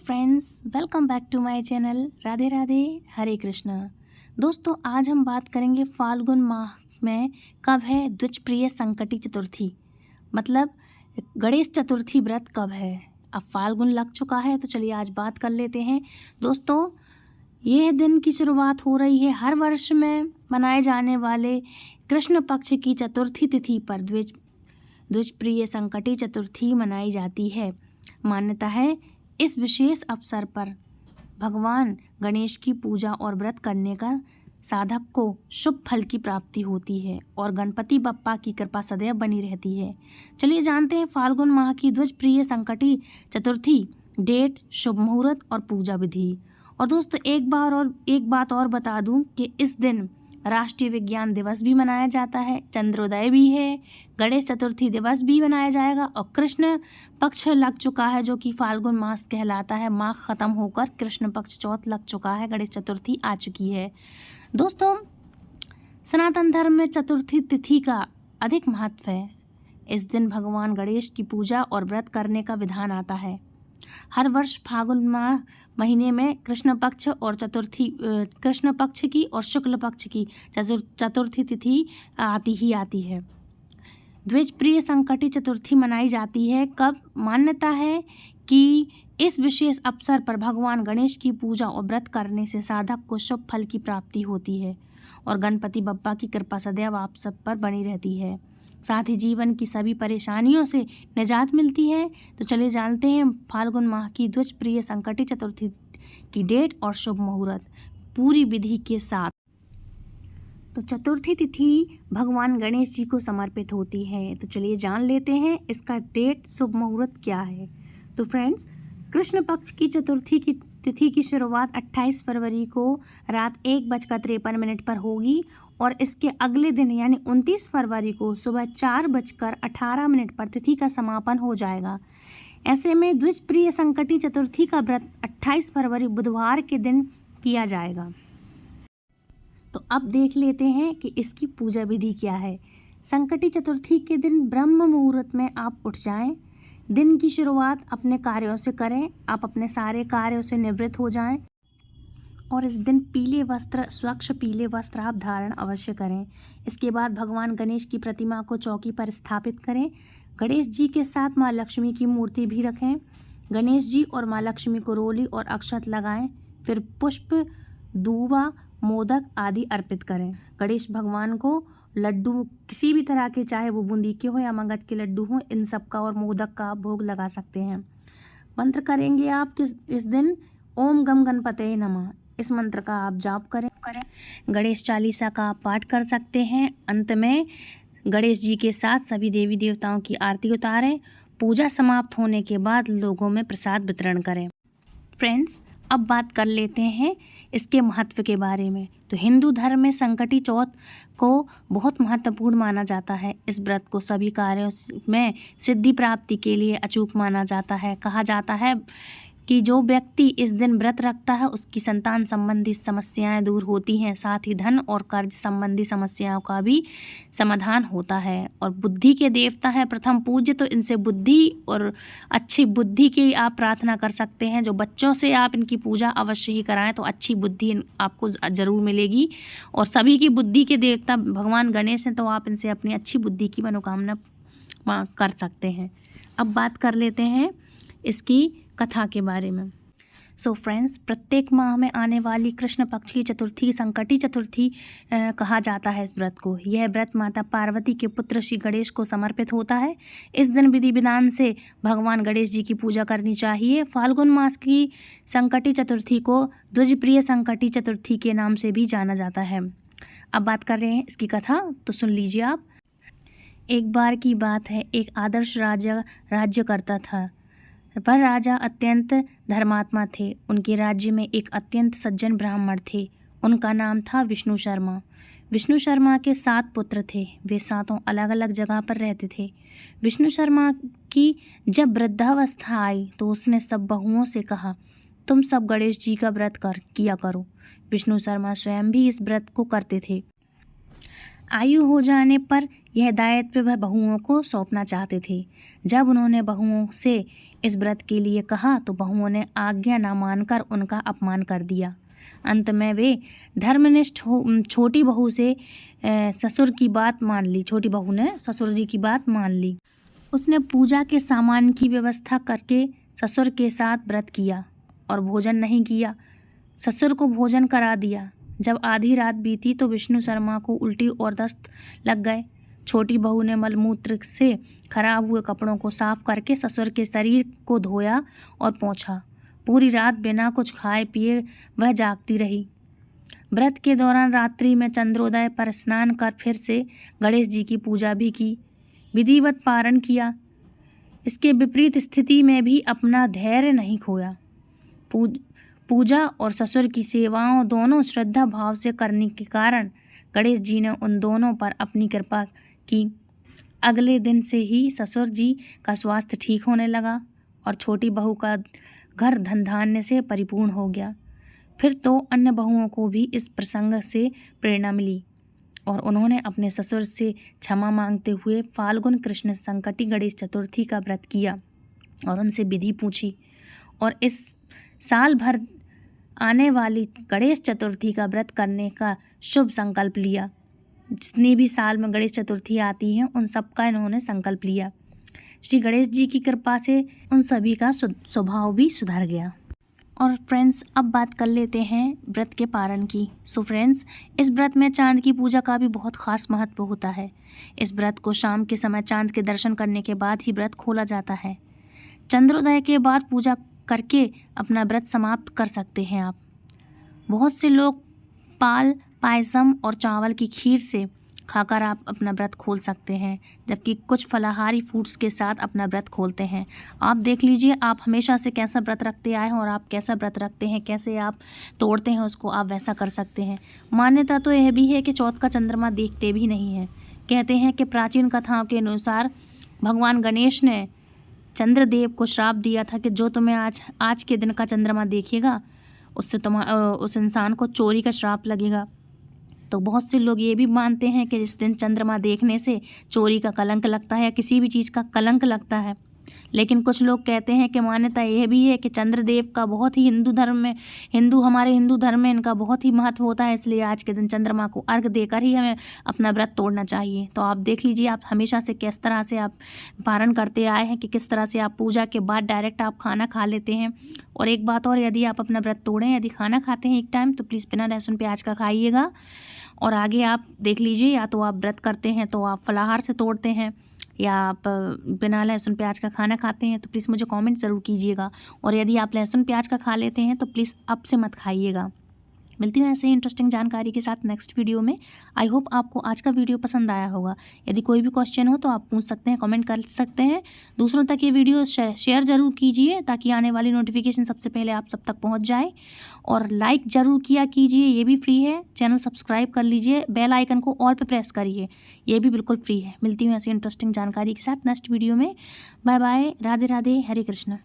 Friends, welcome back to my channel. Radhe Radhe, Hare Krishna. दोस्तों, आज हम बात करेंगे फाल्गुन माह में कब है द्विजप्रिय संकटी चतुर्थी, मतलब गणेश चतुर्थी व्रत कब है। अब फाल्गुन लग चुका है तो चलिए आज बात कर लेते हैं। दोस्तों, यह दिन की शुरुआत हो रही है हर वर्ष में मनाए जाने वाले कृष्ण पक्ष की चतुर्थी तिथि पर द्विजप्रिय संकटी चतुर्थी मनाई जाती है। मान्यता है इस विशेष अवसर पर भगवान गणेश की पूजा और व्रत करने का साधक को शुभ फल की प्राप्ति होती है और गणपति बप्पा की कृपा सदैव बनी रहती है। चलिए जानते हैं फाल्गुन माह की द्विजप्रिय संकटी चतुर्थी डेट, शुभ मुहूर्त और पूजा विधि। और दोस्तों, एक बात और बता दूं कि इस दिन राष्ट्रीय विज्ञान दिवस भी मनाया जाता है, चंद्रोदय भी है, गणेश चतुर्थी दिवस भी मनाया जाएगा और कृष्ण पक्ष लग चुका है जो कि फाल्गुन मास कहलाता है। माह खत्म होकर कृष्ण पक्ष चौथ लग चुका है, गणेश चतुर्थी आ चुकी है। दोस्तों, सनातन धर्म में चतुर्थी तिथि का अधिक महत्व है। इस दिन भगवान गणेश की पूजा और व्रत करने का विधान आता है। हर वर्ष फाल्गुन माह महीने में कृष्ण पक्ष की और शुक्ल पक्ष की चतुर्थी तिथि आती है। द्विजप्रिय संकटी चतुर्थी मनाई जाती है कब? मान्यता है कि इस विशेष अवसर पर भगवान गणेश की पूजा और व्रत करने से साधक को शुभ फल की प्राप्ति होती है और गणपति बप्पा की कृपा सदैव आप सब पर बनी रहती है। साथ ही जीवन की सभी परेशानियों से निजात मिलती है। तो चलिए जानते हैं फाल्गुन माह की द्विजप्रिय संकटी चतुर्थी की डेट और शुभ मुहूर्त पूरी विधि के साथ। तो चतुर्थी तिथि भगवान गणेश जी को समर्पित होती है। तो चलिए जान लेते हैं इसका डेट, शुभ मुहूर्त क्या है। तो फ्रेंड्स, कृष्ण पक्ष की चतुर्थी की तिथि की शुरुआत 28 फरवरी को रात 1:53 पर होगी और इसके अगले दिन यानी 29 फरवरी को सुबह 4:18 पर तिथि का समापन हो जाएगा। ऐसे में द्विजप्रिय संकटी चतुर्थी का व्रत 28 फरवरी बुधवार के दिन किया जाएगा। तो अब देख लेते हैं कि इसकी पूजा विधि क्या है। संकटी चतुर्थी के दिन ब्रह्म मुहूर्त में आप उठ जाएं। दिन की शुरुआत अपने कार्यों से करें। आप अपने सारे कार्यों से निवृत्त हो जाएं और इस दिन स्वच्छ पीले वस्त्र आप धारण अवश्य करें। इसके बाद भगवान गणेश की प्रतिमा को चौकी पर स्थापित करें। गणेश जी के साथ माँ लक्ष्मी की मूर्ति भी रखें। गणेश जी और माँ लक्ष्मी को रोली और अक्षत लगाएं। फिर पुष्प, दूबा, मोदक आदि अर्पित करें। गणेश भगवान को लड्डू किसी भी तरह के, चाहे वो बूंदी के हो या मगज के लड्डू हों, इन सब का और मोदक का आप भोग लगा सकते हैं। मंत्र करेंगे आप इस दिन ओम गम गणपतये नमः। इस मंत्र का आप जाप करें। गणेश चालीसा का आप पाठ कर सकते हैं। अंत में गणेश जी के साथ सभी देवी देवताओं की आरती उतारें। पूजा समाप्त होने के बाद लोगों में प्रसाद वितरण करें। फ्रेंड्स, अब बात कर लेते हैं इसके महत्व के बारे में। तो हिंदू धर्म में संकटी चौथ को बहुत महत्वपूर्ण माना जाता है। इस व्रत को सभी कार्यों में सिद्धि प्राप्ति के लिए अचूक माना जाता है। कहा जाता है कि जो व्यक्ति इस दिन व्रत रखता है उसकी संतान संबंधी समस्याएं दूर होती हैं, साथ ही धन और कर्ज संबंधी समस्याओं का भी समाधान होता है। और बुद्धि के देवता है प्रथम पूज्य, तो इनसे बुद्धि और अच्छी बुद्धि की आप प्रार्थना कर सकते हैं। जो बच्चों से आप इनकी पूजा अवश्य ही कराएं तो अच्छी बुद्धि आपको ज़रूर मिलेगी। और सभी की बुद्धि के देवता भगवान गणेश हैं, तो आप इनसे अपनी अच्छी बुद्धि की मनोकामना कर सकते हैं। अब बात कर लेते हैं इसकी कथा के बारे में। सो फ्रेंड्स, प्रत्येक माह में आने वाली कृष्ण पक्ष की चतुर्थी संकटी चतुर्थी कहा जाता है इस व्रत को। यह व्रत माता पार्वती के पुत्र श्री गणेश को समर्पित होता है। इस दिन विधि विधान से भगवान गणेश जी की पूजा करनी चाहिए। फाल्गुन मास की संकटी चतुर्थी को द्विजप्रिय संकटी चतुर्थी के नाम से भी जाना जाता है। अब बात कर रहे हैं इसकी कथा, तो सुन लीजिए आप। एक बार की बात है, एक आदर्श राजा राज्य करता था। वह राजा अत्यंत धर्मात्मा थे। उनके राज्य में एक अत्यंत सज्जन ब्राह्मण थे। उनका नाम था विष्णु शर्मा। विष्णु शर्मा के 7 पुत्र थे। वे 7 अलग अलग जगह पर रहते थे। विष्णु शर्मा की जब वृद्धावस्था आई तो उसने सब बहुओं से कहा, तुम सब गणेश जी का व्रत किया करो। विष्णु शर्मा स्वयं भी इस व्रत को करते थे। आयु हो जाने पर यह दायित्व वह बहुओं को सौंपना चाहते थे। जब उन्होंने बहुओं से इस व्रत के लिए कहा तो बहुओं ने आज्ञा न मानकर उनका अपमान कर दिया। अंत में वे धर्मनिष्ठ छोटी बहू से ससुर की बात मान ली। छोटी बहू ने ससुर जी की बात मान ली। उसने पूजा के सामान की व्यवस्था करके ससुर के साथ व्रत किया और भोजन नहीं किया। ससुर को भोजन करा दिया। जब आधी रात बीती तो विष्णु शर्मा को उल्टी और दस्त लग गए। छोटी बहू ने मलमूत्र से खराब हुए कपड़ों को साफ करके ससुर के शरीर को धोया और पोंछा। पूरी रात बिना कुछ खाए पिए वह जागती रही। व्रत के दौरान रात्रि में चंद्रोदय पर स्नान कर फिर से गणेश जी की पूजा भी की, विधिवत पारण किया। इसके विपरीत स्थिति में भी अपना धैर्य नहीं खोया। पूजा और ससुर की सेवाओं दोनों श्रद्धा भाव से करने के कारण गणेश जी ने उन दोनों पर अपनी कृपा की। अगले दिन से ही ससुर जी का स्वास्थ्य ठीक होने लगा और छोटी बहू का घर धन धान्य से परिपूर्ण हो गया। फिर तो अन्य बहुओं को भी इस प्रसंग से प्रेरणा मिली और उन्होंने अपने ससुर से क्षमा मांगते हुए फाल्गुन कृष्ण संकटी गणेश चतुर्थी का व्रत किया और उनसे विधि पूछी और इस साल भर आने वाली गणेश चतुर्थी का व्रत करने का शुभ संकल्प लिया। जितनी भी साल में गणेश चतुर्थी आती हैं उन सब का इन्होंने संकल्प लिया। श्री गणेश जी की कृपा से उन सभी का स्वभाव भी सुधर गया। और फ्रेंड्स, अब बात कर लेते हैं व्रत के पारण की। सो फ्रेंड्स, इस व्रत में चांद की पूजा का भी बहुत खास महत्व होता है। इस व्रत को शाम के समय चांद के दर्शन करने के बाद ही व्रत खोला जाता है। चंद्रोदय के बाद पूजा करके अपना व्रत समाप्त कर सकते हैं आप। बहुत से लोग पाल, पायसम और चावल की खीर से खाकर आप अपना व्रत खोल सकते हैं, जबकि कुछ फलाहारी फूड्स के साथ अपना व्रत खोलते हैं। आप देख लीजिए आप हमेशा से कैसा व्रत रखते आए हैं और आप कैसा व्रत रखते हैं, कैसे आप तोड़ते हैं उसको, आप वैसा कर सकते हैं। मान्यता तो यह भी है कि चौथ का चंद्रमा देखते भी नहीं है। कहते हैं कि प्राचीन कथाओं के अनुसार भगवान गणेश ने चंद्रदेव को श्राप दिया था कि जो तुम्हें आज के दिन का चंद्रमा देखेगा उससे उस इंसान को चोरी का श्राप लगेगा। तो बहुत से लोग ये भी मानते हैं कि इस दिन चंद्रमा देखने से चोरी का कलंक लगता है या किसी भी चीज़ का कलंक लगता है। लेकिन कुछ लोग कहते हैं कि मान्यता यह भी है कि चंद्रदेव का बहुत ही हमारे हिंदू धर्म में इनका बहुत ही महत्व होता है, इसलिए आज के दिन चंद्रमा को अर्घ देकर ही हमें अपना व्रत तोड़ना चाहिए। तो आप देख लीजिए आप हमेशा से किस तरह से आप पारण करते आए हैं कि किस तरह से आप पूजा के बाद डायरेक्ट आप खाना खा लेते हैं। और एक बात और, यदि आप अपना व्रत तोड़ें, यदि खाना खाते हैं एक टाइम तो प्लीज़ बिना लहसुन प्याज का खाइएगा। और आगे आप देख लीजिए, या तो आप व्रत करते हैं तो आप फलाहार से तोड़ते हैं या आप बिना लहसुन प्याज का खाना खाते हैं, तो प्लीज़ मुझे कमेंट ज़रूर कीजिएगा। और यदि आप लहसुन प्याज का खा लेते हैं तो प्लीज़ अब से मत खाइएगा। मिलती हूँ ऐसे ही इंटरेस्टिंग जानकारी के साथ नेक्स्ट वीडियो में। आई होप आपको आज का वीडियो पसंद आया होगा। यदि कोई भी क्वेश्चन हो तो आप पूछ सकते हैं, कमेंट कर सकते हैं। दूसरों तक ये वीडियो शेयर ज़रूर कीजिए ताकि आने वाली नोटिफिकेशन सबसे पहले आप सब तक पहुँच जाए। और लाइक ज़रूर किया कीजिए, ये भी फ्री है। चैनल सब्सक्राइब कर लीजिए, बेल आइकन को ऑल पे प्रेस करिए, ये भी बिल्कुल फ्री है। मिलती हूँ ऐसी इंटरेस्टिंग जानकारी के साथ नेक्स्ट वीडियो में। बाय बाय, राधे राधे, हरे कृष्ण।